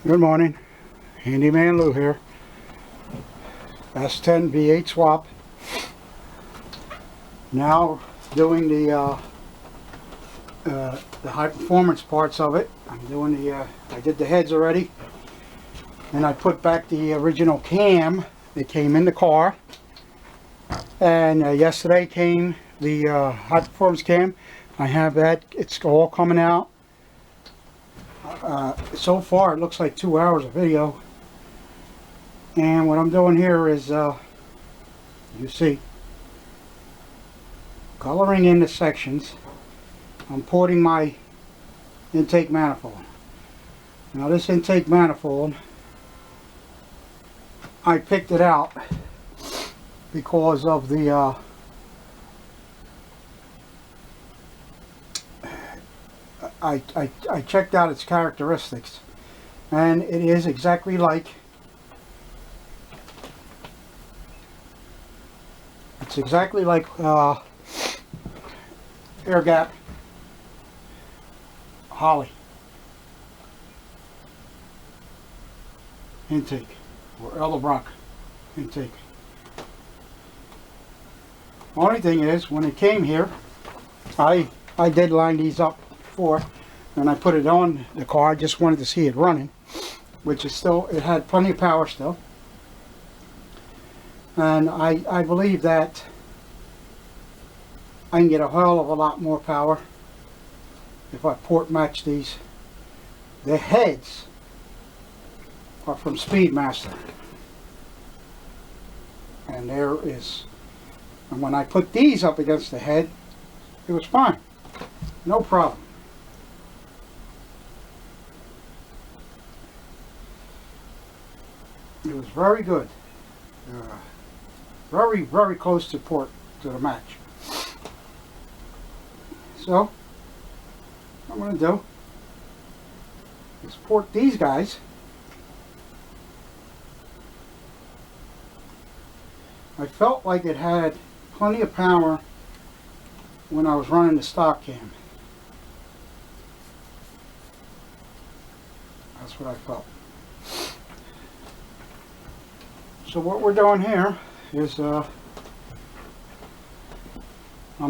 Good morning, Handyman Lou here. S10 V8 swap. Now doing the high performance parts of it. I'm doing I did the heads already, and I put back the original cam that came in the car. And yesterday came the high performance cam. I have that. It's all coming out. So far it looks like 2 hours of video, and what I'm doing here is you see, coloring in the sections. I'm porting my intake manifold. Now this intake manifold, I picked it out because of the I checked out its characteristics, and it is exactly like air gap Holly intake or Elderbrock intake. Only thing is, when it came here, I did line these up before, and I put it on the car. I just wanted to see it running, which is still, it had plenty of power still, and I believe that I can get a hell of a lot more power if I port match these. The heads are from Speedmaster, and and when I put these up against the head, it was fine, no problem. It was very good, very close to the match. So what I'm going to do is port these guys. I felt like it had plenty of power when I was running the stock cam. That's what I felt. So what we're doing here is I'm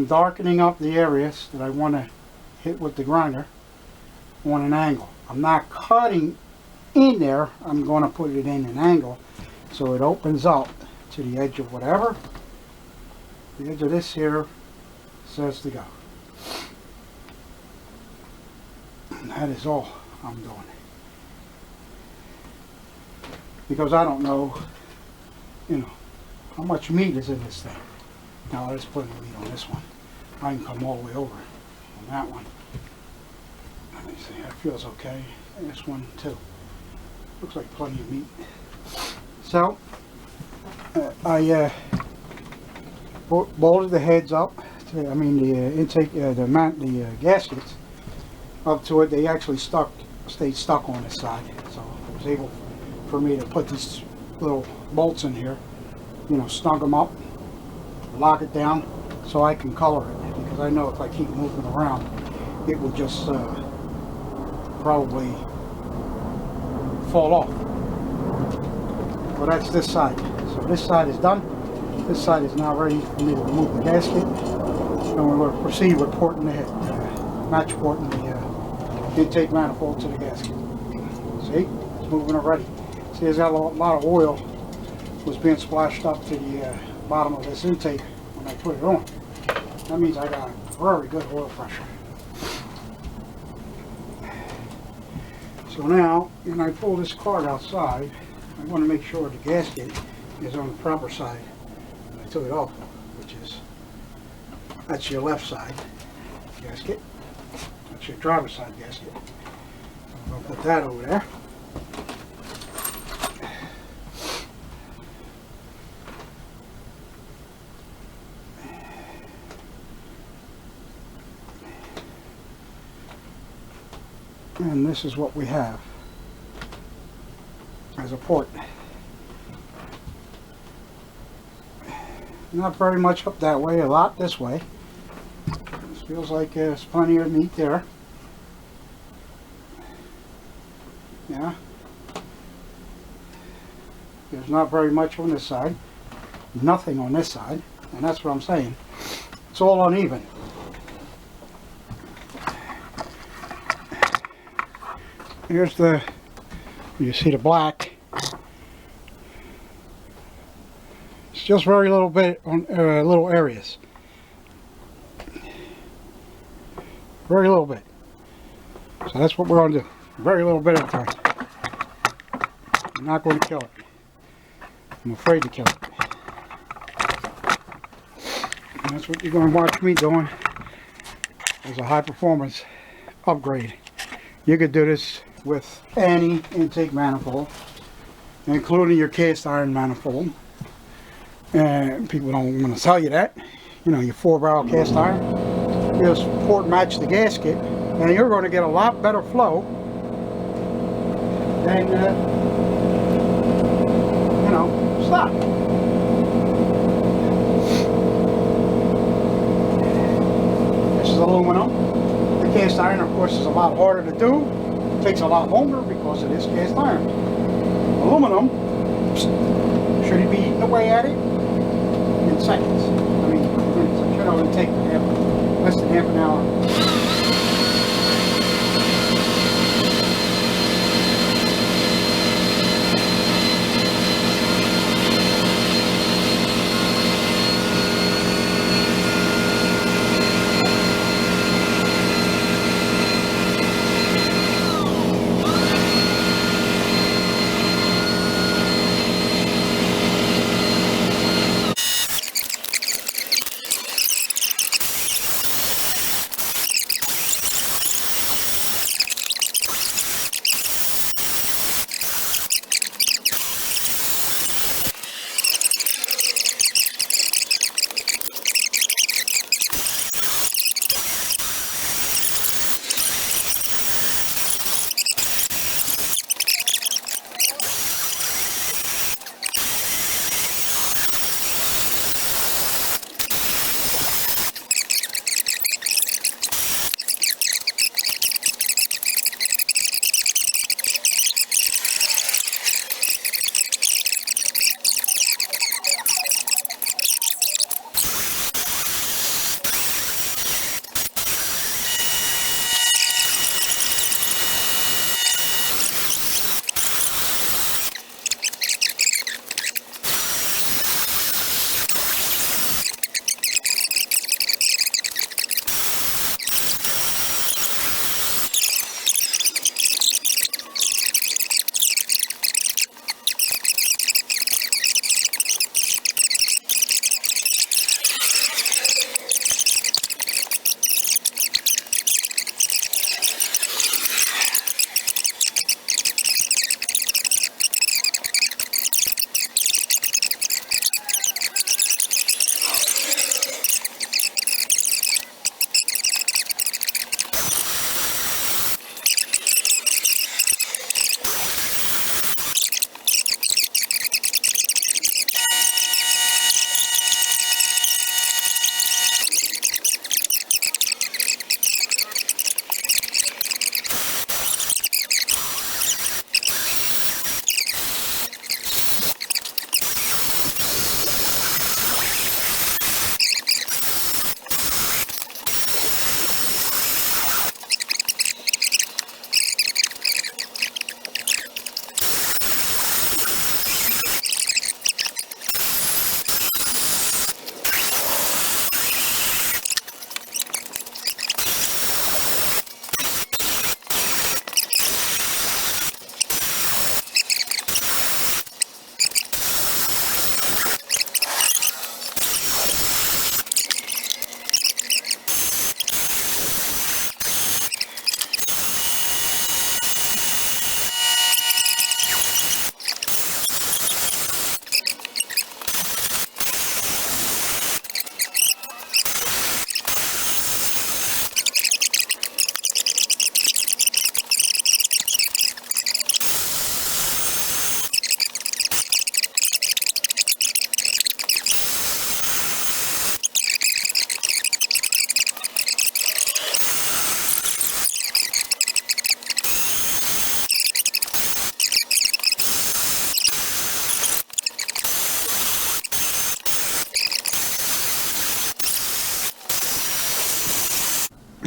darkening up the areas that I want to hit with the grinder on an angle. I'm not cutting in there, I'm going to put it in an angle so it opens up to the edge of whatever the edge of this here says to go. And that is all I'm doing, because I don't know, how much meat is in this thing. Now there's plenty of meat on this one. I can come all the way over on that one. Let me see, that feels okay. And this one too. Looks like plenty of meat. So I bolted the heads up to, the intake, the gaskets up to it. They actually stayed stuck on this side, so it was able for me to put these little bolts in here, snug them up, lock it down so I can color it, because I know if I keep moving around it will just probably fall off. Well, that's this side. So this side is done. This side is now ready for me to remove the gasket, and we're going to proceed with porting the head, match porting the intake manifold to the gasket. See, it's moving already. See, there's got a lot of oil was being splashed up to the bottom of this intake when I put it on. That means I got a very good oil pressure. So now, when I pull this card outside, I want to make sure the gasket is on the proper side. And I took it off, that's your left side gasket. That's your driver's side gasket. I'm going to put that over there. And this is what we have as a port. Not very much up that way, a lot this way. This feels like there's plenty of meat there. Yeah. There's not very much on this side. Nothing on this side. And that's what I'm saying. It's all uneven. Here's the, you see the black. It's just very little bit on little areas. Very little bit. So that's what we're going to do. Very little bit at a time. I'm not going to kill it. I'm afraid to kill it. And that's what you're going to watch me doing as a high performance upgrade. You could do this with any intake manifold, including your cast iron manifold. And people don't want to tell you that. You know, your 4-barrel cast iron. You just port match the gasket, and you're going to get a lot better flow than, you know, stock. This is aluminum. The cast iron, of course, is a lot harder to do. It takes a lot longer because it is cast iron. Aluminum, should he be eating away at it? In seconds. I mean, minutes. I'm sure it'll take less than half an hour.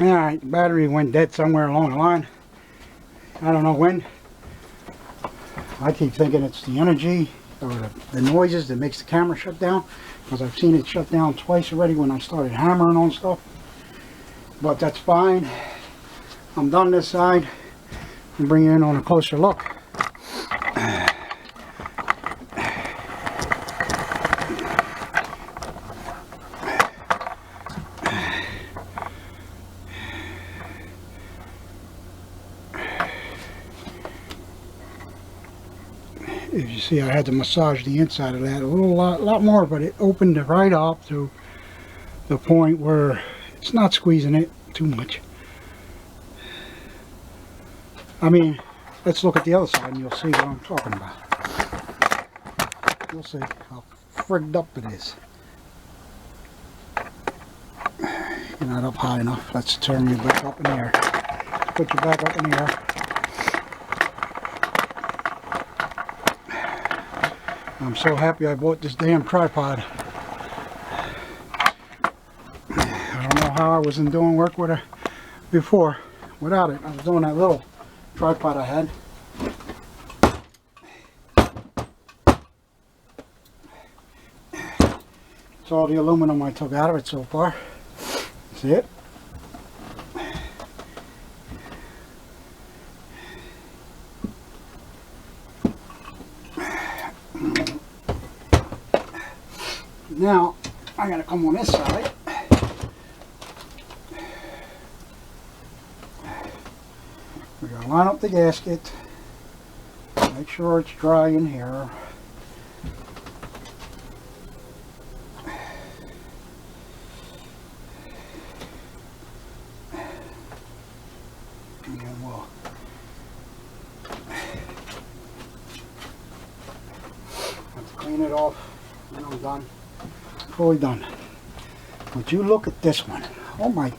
Alright, the battery went dead somewhere along the line. I don't know when. I keep thinking it's the energy or the noises that makes the camera shut down, because I've seen it shut down twice already when I started hammering on stuff. But that's fine. I'm done this side. I'll bring you in on a closer look. As you see, I had to massage the inside of that a lot more, but it opened it right up to the point where it's not squeezing it too much. I mean, let's look at the other side and you'll see what I'm talking about. You'll see how frigged up it is. You're not up high enough. Let's turn you back up in the air. Put you back up in the air. I'm so happy I bought this damn tripod. I don't know how I wasn't doing work with it before without it. I was doing that little tripod I had. It's all the aluminum I took out of it so far. See it? Now, I gotta come on this side. We're gonna line up the gasket. Make sure it's dry in here. And then we'll have to clean it off when I'm done. Fully done. Would you look at this one? Oh my.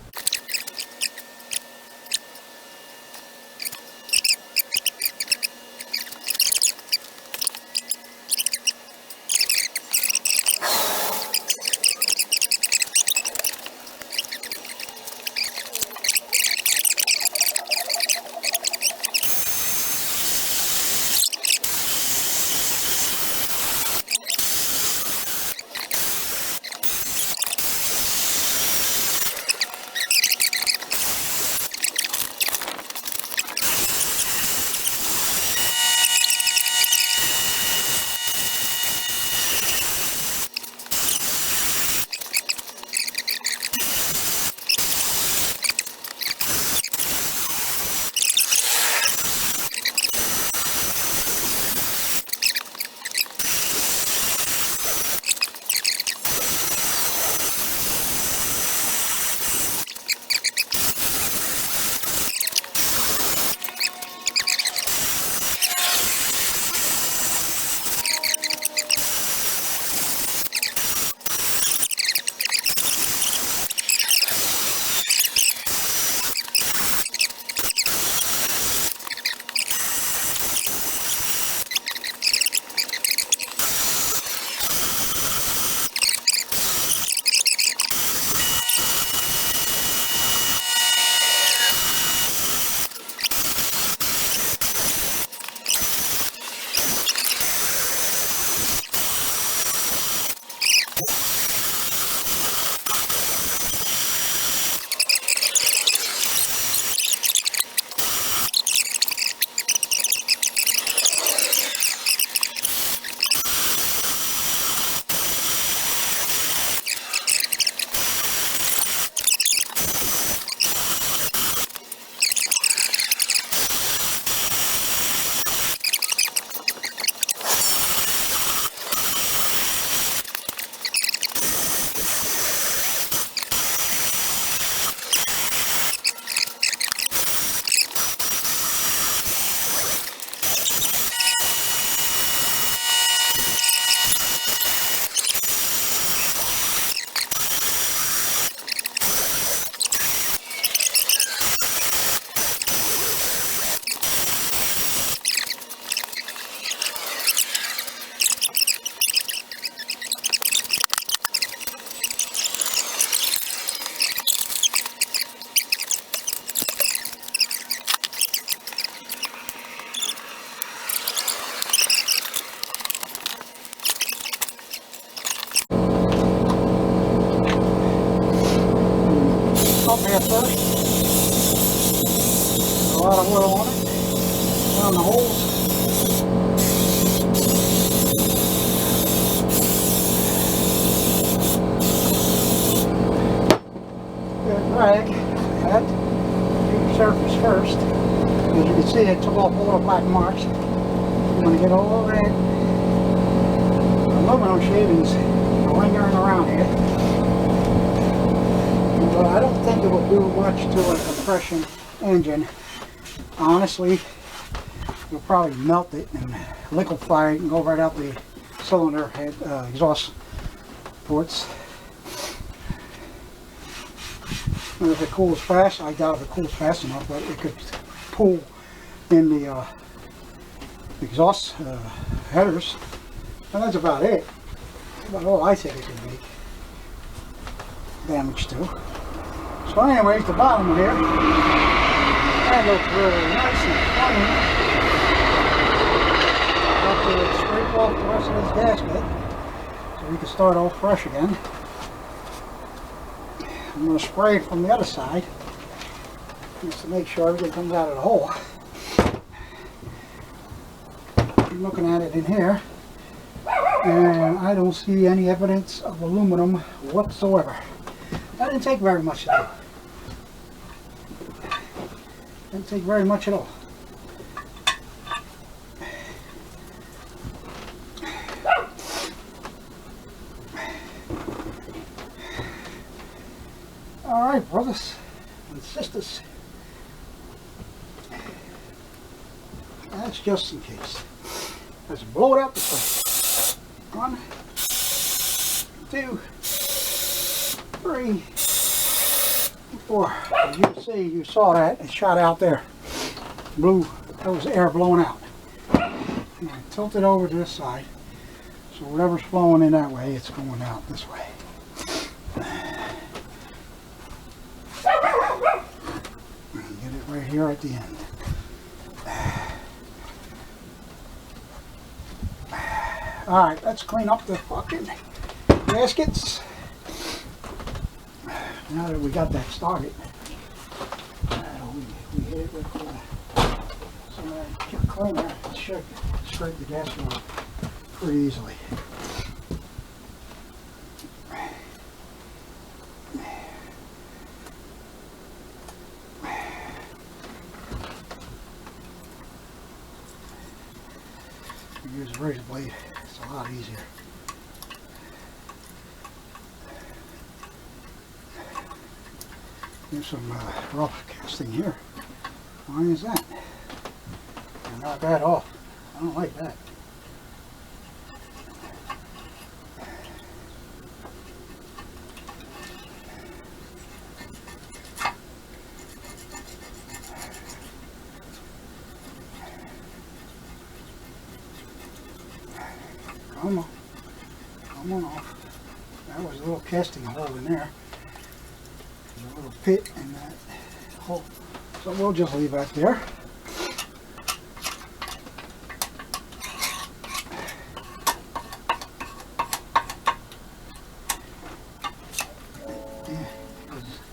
lot of oil on it, around the holes. Rag that the surface first. As you can see, it took off all the black marks. I'm going to get all that aluminum shavings lingering around here. But I don't think it will do much to a compression engine. Honestly, you'll probably melt it and liquefy it and go right out the cylinder head exhaust ports. And if it cools fast, I doubt if it cools fast enough, but it could pull in the exhaust headers. And that's about it. That's about all I think it can make damage to. So anyways, the bottom here, that looks really nice and clean. Have to scrape off the rest of this gasket so we can start off fresh again. I'm going to spray from the other side just to make sure everything comes out of the hole. I'm looking at it in here and I don't see any evidence of aluminum whatsoever. That didn't take very much to do. Didn't take very much at all. Alright, brothers and sisters, that's just in case. Let's blow it out this way. 1, 2, 3, 4. As you can see, you saw that, it shot out there. Blue, that was air blowing out. And I tilt it over to this side, so whatever's flowing in that way, it's going out this way. Right here at the end. Alright, let's clean up the fucking gaskets. Now that we got that started, we hit it with some of that cleaner. It should scrape the gasket off pretty easily. Use a razor blade, it's a lot easier. There's some rough casting here. Why is that? I knock that off. I don't like that. Come on off. That was a little casting hole in there. There's a little pit in that hole. So we'll just leave that there.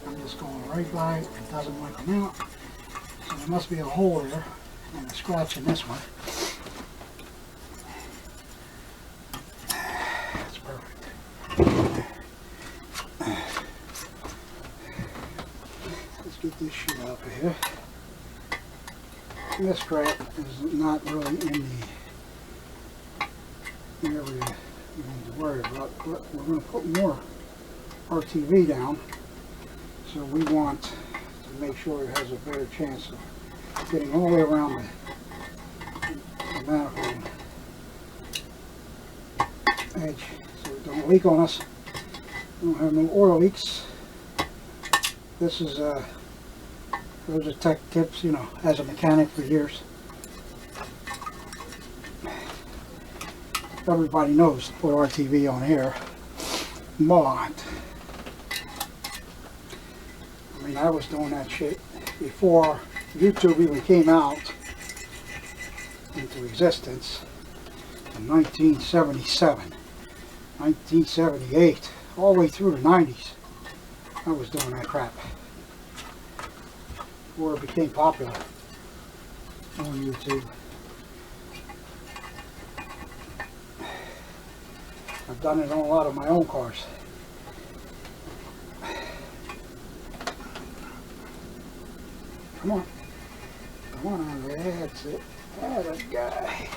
I'm just going right by it. It doesn't want to come out. So there must be a hole there and a scratch in this one. Get this shit out of here. This crap is not really in the area we need to worry about, but we're going to put more RTV down, so we want to make sure it has a better chance of getting all the way around the manifold edge, so it don't leak on us. We don't have no oil leaks. This is those are tech tips, you know, as a mechanic for years. Everybody knows to put RTV on here. But I mean, I was doing that shit before YouTube even came out into existence in 1977, 1978, all the way through the 90s. I was doing that crap before it became popular. on YouTube. I've done it on a lot of my own cars. Come on. Come on, Andre. That's it. That's a guy.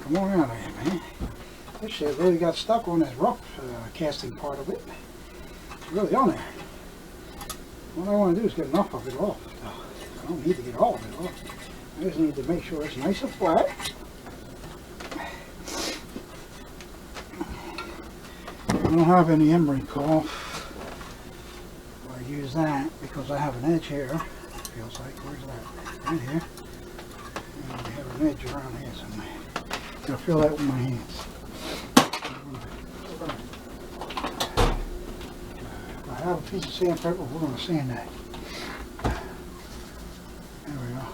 Come on out of here, man. This shit really got stuck on this rough casting part of it. It's really on there. What I want to do is get enough of it off. I don't need to get all of it off. I just need to make sure it's nice and flat. I don't have any emery cloth. I use that because I have an edge here. It feels like, where's that? Right here. And I have an edge around here somewhere. I'll feel that with my hands. If I have a piece of sandpaper, we're going to sand that. There we go.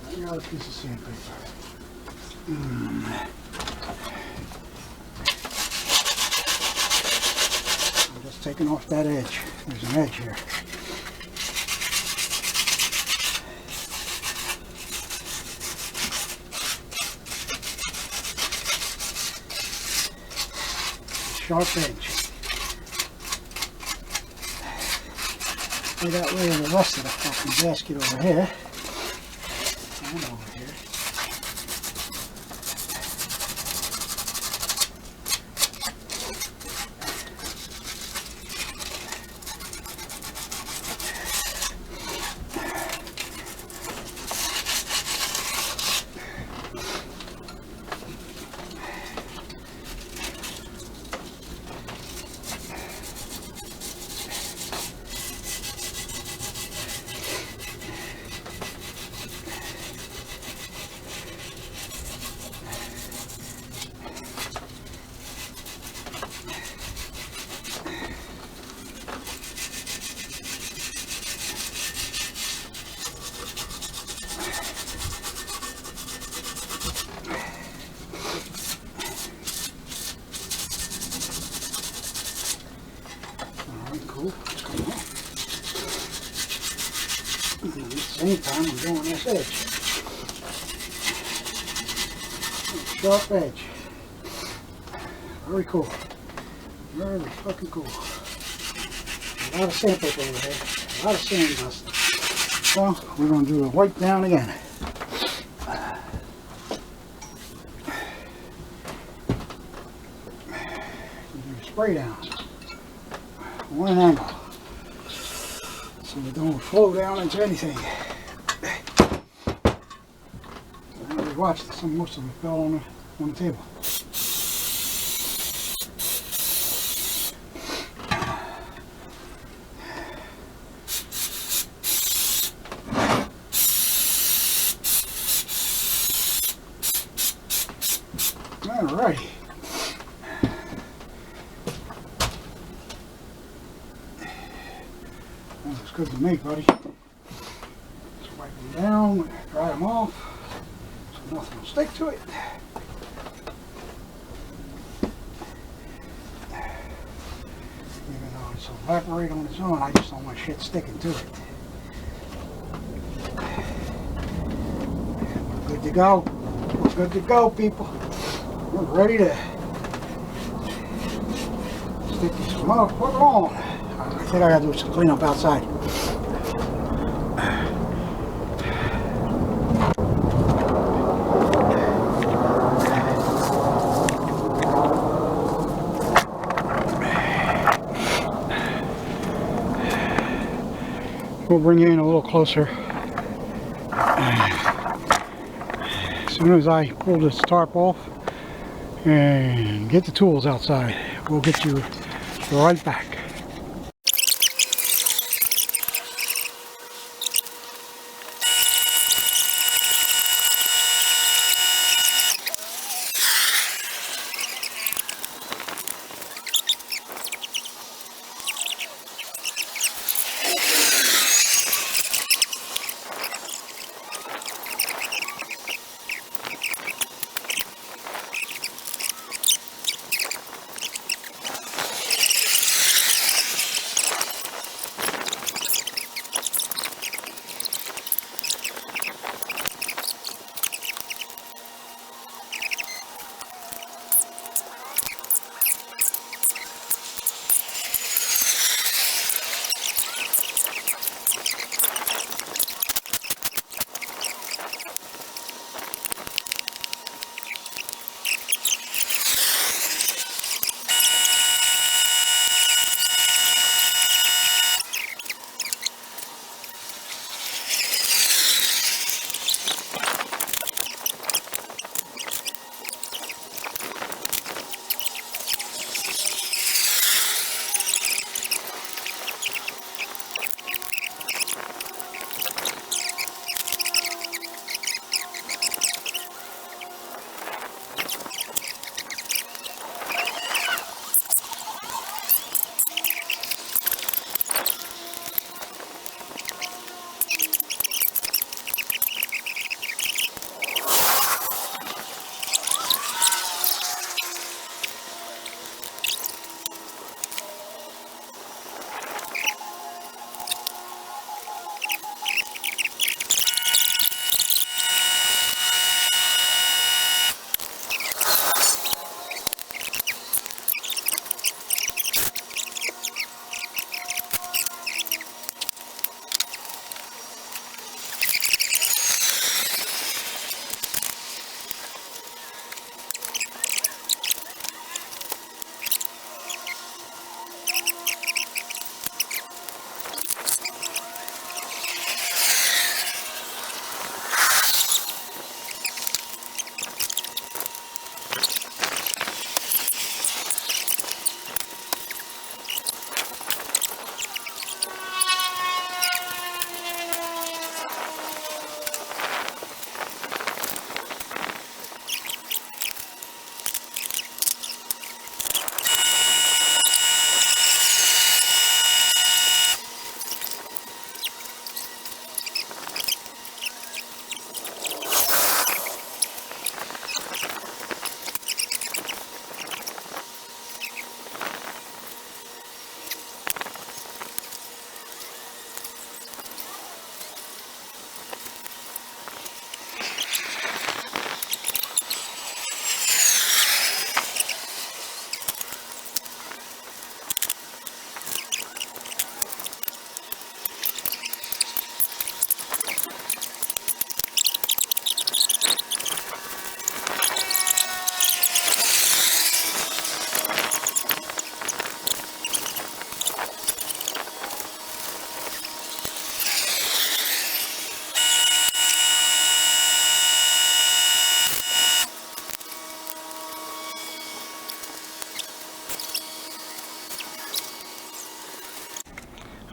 I got a piece of sandpaper. I'm just taking off that edge. There's an edge here. Sharp edge. I got rid of the rest of the fucking gasket over here. And over here. Cool. And at the same time, I'm doing this edge. Sharp edge. Very cool. Very fucking cool. A lot of sandpaper over here. A lot of sand dust. So, we're going to do a wipe down again. Do a spray down. One angle, so it don't flow down into anything. I already watched this, most of it fell on the table. Alrighty. That looks good to me, buddy. Just wipe them down, dry them off, so nothing will stick to it. Even though it's evaporate on its own, I just don't want shit sticking to it. We're good to go. We're good to go, people. We're ready to stick this motherfucker on. I think I gotta do some cleanup outside. We'll bring you in a little closer. As soon as I pull this tarp off and get the tools outside, we'll get you right back.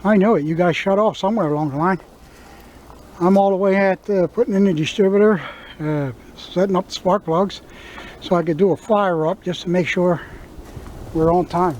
I know it. You guys shut off somewhere along the line. I'm all the way at putting in the distributor, setting up the spark plugs so I could do a fire up just to make sure we're on time.